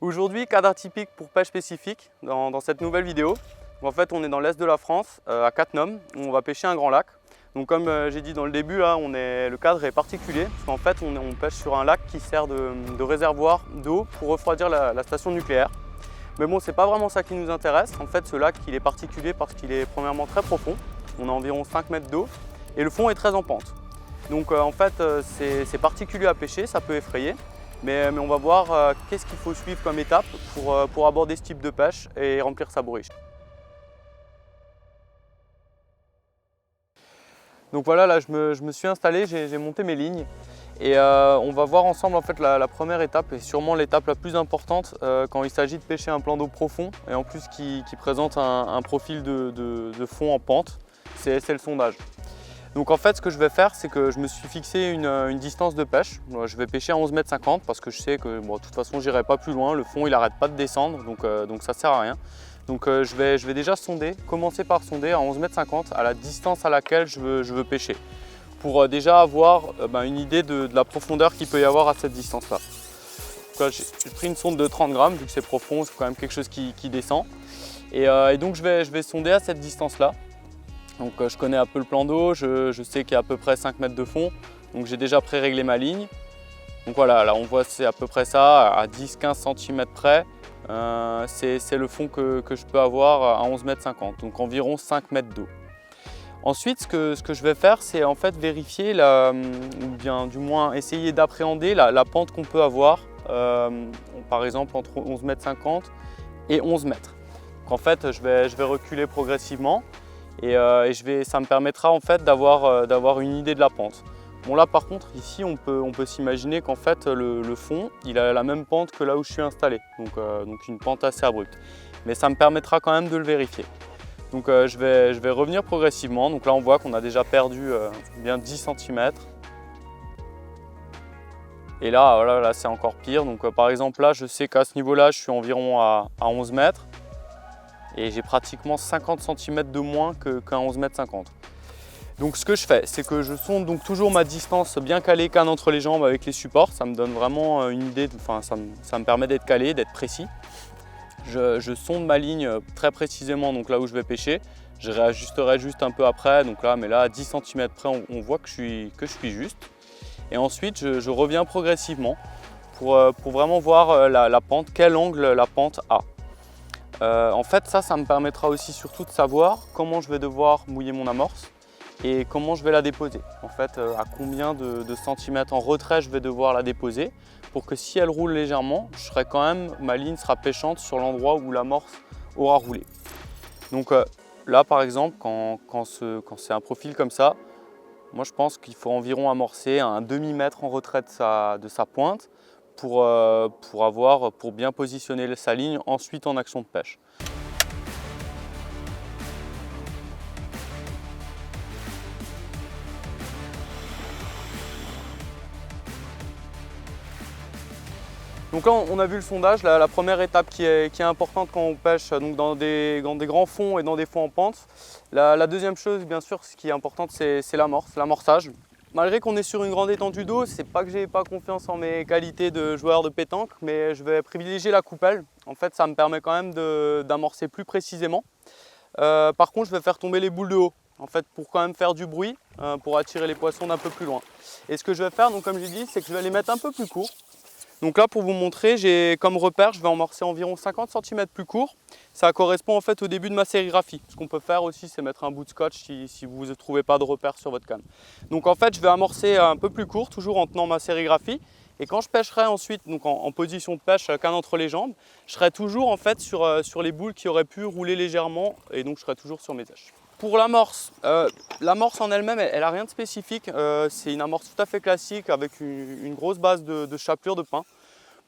Aujourd'hui, cadre atypique pour pêche spécifique dans cette nouvelle vidéo. En fait, on est dans l'est de la France, à Cattenom, où on va pêcher un grand lac. Donc comme j'ai dit dans le début, là, le cadre est particulier, parce qu'en fait, on pêche sur un lac qui sert de réservoir d'eau pour refroidir la station nucléaire. Mais bon, c'est pas vraiment ça qui nous intéresse. En fait, ce lac, il est particulier parce qu'il est premièrement très profond. On a environ 5 mètres d'eau et le fond est très en pente. Donc en fait, c'est particulier à pêcher, ça peut effrayer. Mais on va voir qu'est-ce qu'il faut suivre comme étape pour aborder ce type de pêche et remplir sa bourriche. Donc voilà, là je me suis installé, j'ai monté mes lignes et on va voir ensemble en fait la première étape et sûrement l'étape la plus importante quand il s'agit de pêcher un plan d'eau profond et en plus qui présente un profil de fond en pente, c'est le sondage. Donc en fait ce que je vais faire c'est que je me suis fixé une distance de pêche. Je vais pêcher à 11,50 m parce que je sais que bon, de toute façon j'irai pas plus loin, le fond il n'arrête pas de descendre donc ça sert à rien. Donc je vais déjà sonder, commencer par sonder à 11,50 m à la distance à laquelle je veux pêcher pour déjà avoir une idée de la profondeur qu'il peut y avoir à cette distance là. J'ai pris une sonde de 30 grammes vu que c'est profond, c'est quand même quelque chose qui descend et donc je vais sonder à cette distance là. Donc je connais un peu le plan d'eau, je sais qu'il y a à peu près 5 mètres de fond, donc j'ai déjà pré-réglé ma ligne. Donc voilà, là on voit c'est à peu près ça, à 10-15 cm près, c'est le fond que je peux avoir à 11,50 m, donc environ 5 mètres d'eau. Ensuite, ce que je vais faire, c'est en fait vérifier, ou bien du moins essayer d'appréhender la pente qu'on peut avoir, par exemple entre 11,50 m et 11 mètres. Donc en fait, je vais reculer progressivement. Et ça me permettra en fait d'avoir une idée de la pente. Bon là par contre ici on peut s'imaginer qu'en fait le fond il a la même pente que là où je suis installé, donc une pente assez abrupte. Mais ça me permettra quand même de le vérifier. Donc je vais revenir progressivement, donc là on voit qu'on a déjà perdu bien 10 cm. Et là, voilà, là c'est encore pire, donc par exemple là je sais qu'à ce niveau là je suis environ à 11 mètres. Et j'ai pratiquement 50 cm de moins qu'un 11,50 m. Donc ce que je fais, c'est que je sonde donc toujours ma distance bien calée, canne entre les jambes avec les supports. Ça me donne vraiment une idée, ça me permet d'être calé, d'être précis. Je sonde ma ligne très précisément donc là où je vais pêcher. Je réajusterai juste un peu après, donc là, mais là à 10 cm près, on voit que je suis juste. Et ensuite, je reviens progressivement pour vraiment voir la pente, quel angle la pente a. En fait, ça me permettra aussi surtout de savoir comment je vais devoir mouiller mon amorce et comment je vais la déposer. En fait, à combien de centimètres en retrait je vais devoir la déposer pour que si elle roule légèrement, ma ligne sera pêchante sur l'endroit où l'amorce aura roulé. Donc là, par exemple, quand c'est un profil comme ça, moi je pense qu'il faut environ amorcer à un demi-mètre en retrait de sa pointe pour bien positionner sa ligne ensuite en action de pêche. Donc là on a vu le sondage, la première étape qui est importante quand on pêche donc dans des grands fonds et dans des fonds en pente. La deuxième chose bien sûr ce qui est importante c'est l'amorçage. Malgré qu'on est sur une grande étendue d'eau, c'est pas que j'ai pas confiance en mes qualités de joueur de pétanque, mais je vais privilégier la coupelle. En fait, ça me permet quand même d'amorcer plus précisément. Par contre, je vais faire tomber les boules de haut, en fait, pour quand même faire du bruit, pour attirer les poissons d'un peu plus loin. Et ce que je vais faire, donc comme j'ai dit, c'est que je vais les mettre un peu plus courts. Donc là, pour vous montrer, j'ai comme repère, je vais amorcer environ 50 cm plus court. Ça correspond en fait au début de ma sérigraphie. Ce qu'on peut faire aussi, c'est mettre un bout de scotch si vous ne trouvez pas de repère sur votre canne. Donc en fait, je vais amorcer un peu plus court, toujours en tenant ma sérigraphie. Et quand je pêcherai ensuite, donc en position de pêche, canne entre les jambes, je serai toujours en fait sur les boules qui auraient pu rouler légèrement et donc je serai toujours sur mes éches. Pour l'amorce en elle-même, elle n'a rien de spécifique. C'est une amorce tout à fait classique avec une grosse base de chapelure de pin.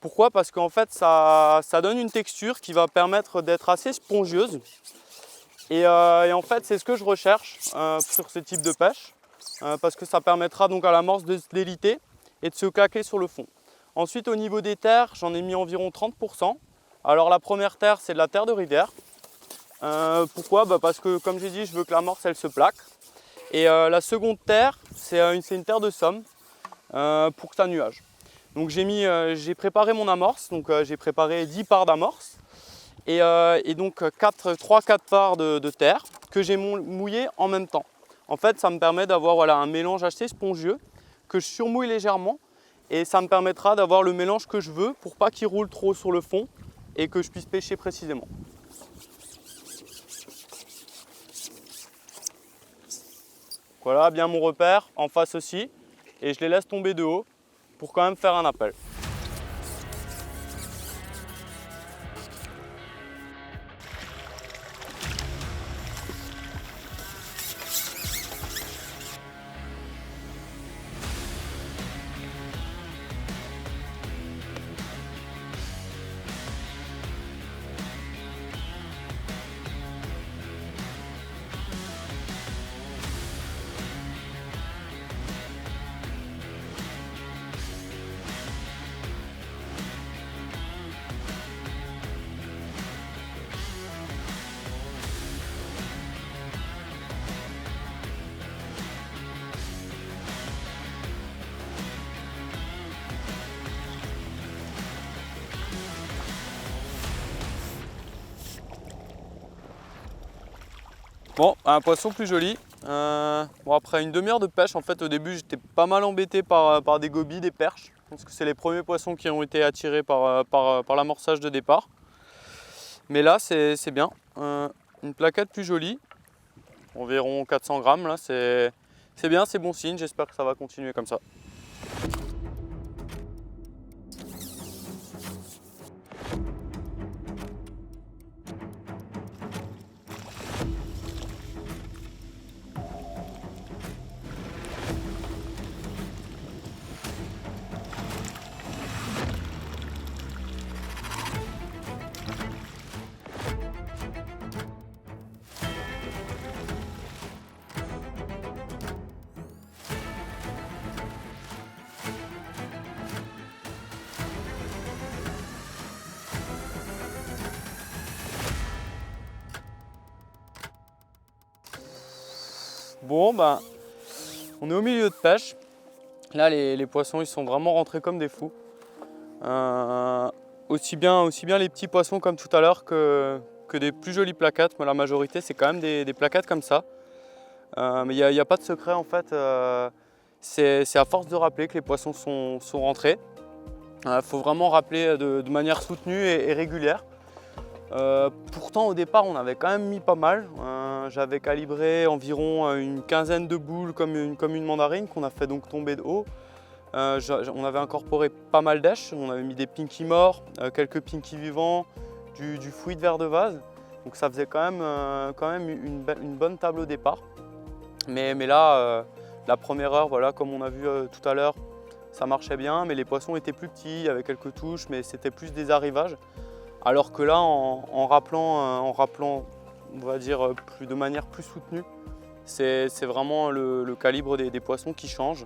Pourquoi? Parce qu'en fait, ça donne une texture qui va permettre d'être assez spongieuse. Et en fait, c'est ce que je recherche sur ce type de pêche. Parce que ça permettra donc à l'amorce de se déliter et de se claquer sur le fond. Ensuite, au niveau des terres, j'en ai mis environ 30 %. Alors la première terre, c'est de la terre de rivière. Pourquoi? Parce que comme j'ai dit, je veux que l'amorce elle se plaque. Et la seconde terre, c'est une terre de somme pour que ça nuage. Donc j'ai préparé mon amorce, donc j'ai préparé 10 parts d'amorce et donc 3-4 parts de terre que j'ai mouillé en même temps. En fait, ça me permet d'avoir voilà, un mélange assez spongieux que je surmouille légèrement et ça me permettra d'avoir le mélange que je veux pour pas qu'il roule trop sur le fond et que je puisse pêcher précisément. Voilà bien mon repère, en face aussi, et je les laisse tomber de haut pour quand même faire un appel. Bon, un poisson plus joli. Bon, après une demi-heure de pêche, en fait au début j'étais pas mal embêté par des gobies, des perches. Parce que c'est les premiers poissons qui ont été attirés par l'amorçage de départ. Mais là c'est bien. Une plaquette plus jolie, environ 400 grammes là, c'est bien, c'est bon signe, j'espère que ça va continuer comme ça. Bon, ben, on est au milieu de pêche. Là, les poissons, ils sont vraiment rentrés comme des fous. Aussi bien les petits poissons comme tout à l'heure que des plus jolies plaquettes. Mais la majorité, c'est quand même des plaquettes comme ça. Mais il n'y a pas de secret en fait. C'est à force de rappeler que les poissons sont rentrés. Il faut vraiment rappeler de manière soutenue et régulière. Pourtant au départ on avait quand même mis pas mal. J'avais calibré environ une quinzaine de boules comme une mandarine qu'on a fait donc tomber de haut. On avait incorporé pas mal d'èches, on avait mis des pinky morts, quelques pinky vivants, du fouillis de verre de vase. Donc ça faisait quand même une bonne table au départ. Mais là, la première heure, voilà, comme on a vu tout à l'heure, ça marchait bien, mais les poissons étaient plus petits, il y avait quelques touches, mais c'était plus des arrivages. Alors que là, en rappelant, on va dire, de manière plus soutenue, c'est vraiment le calibre des poissons qui change.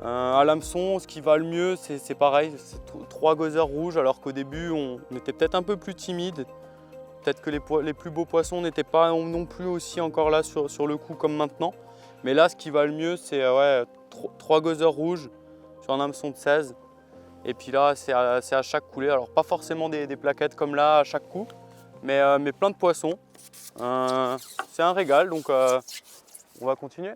À l'hameçon, ce qui va le mieux, c'est pareil, c'est 3 gothers rouges, alors qu'au début, on était peut-être un peu plus timide. Peut-être que les plus beaux poissons n'étaient pas non plus aussi encore là sur le coup comme maintenant. Mais là, ce qui va le mieux, c'est 3 gothers rouges sur un hameçon de 16. Et puis là, c'est à chaque coulée. Alors pas forcément des plaquettes comme là à chaque coup, mais plein de poissons. C'est un régal, donc on va continuer.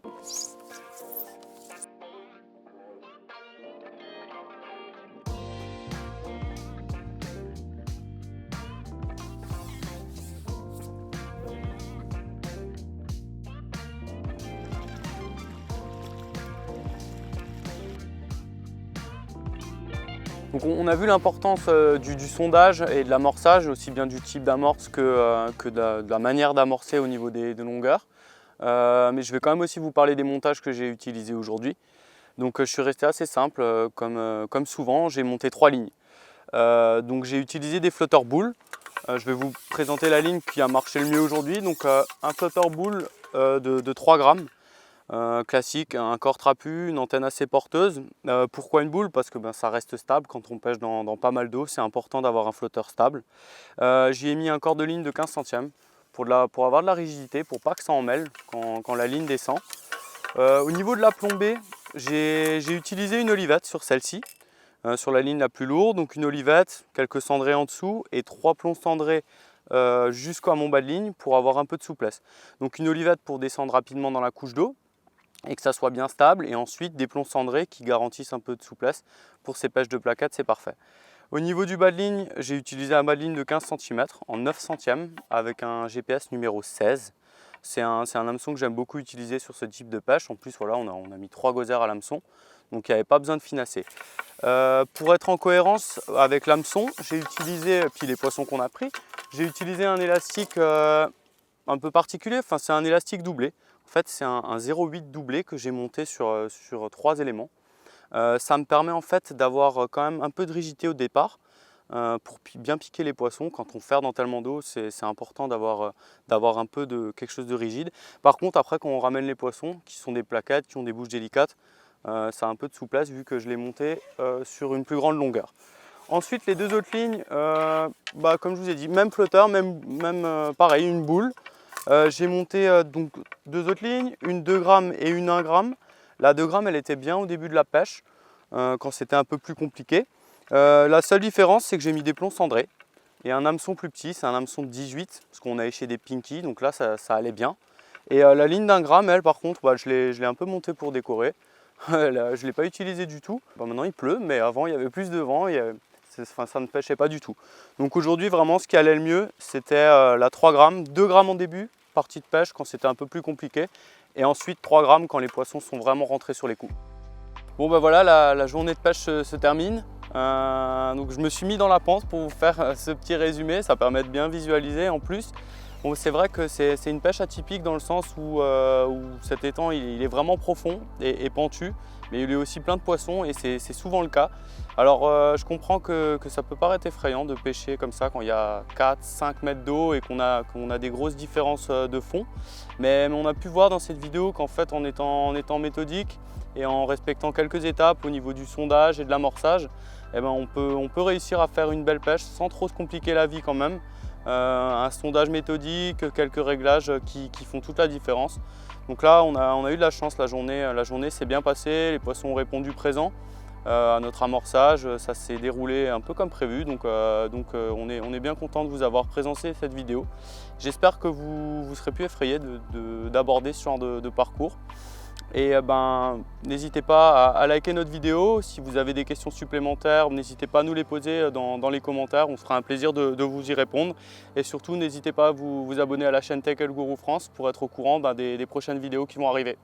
Donc on a vu l'importance du sondage et de l'amorçage, aussi bien du type d'amorce que de la manière d'amorcer au niveau des longueurs. Mais je vais quand même aussi vous parler des montages que j'ai utilisés aujourd'hui. Donc je suis resté assez simple, comme souvent, j'ai monté 3 lignes. Donc j'ai utilisé des flotteurs boules. Je vais vous présenter la ligne qui a marché le mieux aujourd'hui. Donc un flotteur boule de 3 grammes. Classique, un corps trapu, une antenne assez porteuse. Pourquoi une boule? Parce que ça reste stable quand on pêche dans pas mal d'eau, c'est important d'avoir un flotteur stable. J'y ai mis un corps de ligne de 15 centièmes pour avoir de la rigidité, pour pas que ça en mêle quand la ligne descend. Au niveau de la plombée, j'ai utilisé une olivette sur celle-ci. sur la ligne la plus lourde. Donc une olivette, quelques cendrés en dessous et 3 plombs cendrés jusqu'à mon bas de ligne pour avoir un peu de souplesse. Donc une olivette pour descendre rapidement dans la couche d'eau et que ça soit bien stable, et ensuite des plombs cendrés qui garantissent un peu de souplesse. Pour ces pêches de plaquettes, c'est parfait. Au niveau du bas de ligne, j'ai utilisé un bas de ligne de 15 cm en 9 centièmes avec un GPS numéro 16. C'est un hameçon que j'aime beaucoup utiliser sur ce type de pêche. En plus, voilà, on a mis 3 gozaires à l'hameçon, donc il n'y avait pas besoin de finasser. Pour être en cohérence avec l'hameçon, j'ai utilisé, puis les poissons qu'on a pris, j'ai utilisé un élastique un peu particulier. Enfin, c'est un élastique doublé. En fait, c'est un 0,8 doublé que j'ai monté sur 3 éléments. Ça me permet en fait d'avoir quand même un peu de rigidité au départ pour bien piquer les poissons. Quand on fait dans tellement d'eau, c'est important d'avoir un peu de quelque chose de rigide. Par contre, après, quand on ramène les poissons, qui sont des plaquettes, qui ont des bouches délicates, ça a un peu de souplesse vu que je l'ai monté sur une plus grande longueur. Ensuite, les 2 autres lignes, comme je vous ai dit, même flotteur, pareil, une boule. J'ai monté donc 2 autres lignes, une 2 grammes et une 1 gramme. La 2 grammes, elle était bien au début de la pêche, quand c'était un peu plus compliqué. La seule différence, c'est que j'ai mis des plombs cendrés et un hameçon plus petit, c'est un hameçon de 18, parce qu'on a éché des pinky, donc là ça allait bien. Et la ligne d'1 gramme, elle par contre, je l'ai un peu montée pour décorer. Je ne l'ai pas utilisée du tout. Maintenant il pleut, mais avant il y avait plus de vent, ça ne pêchait pas du tout. Donc aujourd'hui vraiment ce qui allait le mieux, c'était la 3 grammes, 2 grammes en début, partie de pêche quand c'était un peu plus compliqué, et ensuite 3 grammes quand les poissons sont vraiment rentrés sur les coups. Bon voilà, la journée de pêche se termine. Donc je me suis mis dans la pente pour vous faire ce petit résumé, ça permet de bien visualiser en plus. Bon, c'est vrai que c'est une pêche atypique dans le sens où cet étang il est vraiment profond et pentu, mais il y a aussi plein de poissons et c'est souvent le cas. Alors je comprends que ça peut paraître effrayant de pêcher comme ça quand il y a 4-5 mètres d'eau et qu'on a des grosses différences de fond, mais on a pu voir dans cette vidéo qu'en fait en étant méthodique et en respectant quelques étapes au niveau du sondage et de l'amorçage, on peut réussir à faire une belle pêche sans trop se compliquer la vie quand même. Un sondage méthodique, quelques réglages qui font toute la différence. Donc là, on a eu de la chance, la journée s'est bien passée, les poissons ont répondu présent à notre amorçage, ça s'est déroulé un peu comme prévu, donc on est bien content de vous avoir présenté cette vidéo. J'espère que vous serez plus effrayés d'aborder ce genre de parcours. Et n'hésitez pas à liker notre vidéo. Si vous avez des questions supplémentaires, n'hésitez pas à nous les poser dans les commentaires. On se fera un plaisir de vous y répondre. Et surtout, n'hésitez pas à vous abonner à la chaîne Tech & Guru France pour être au courant des prochaines vidéos qui vont arriver.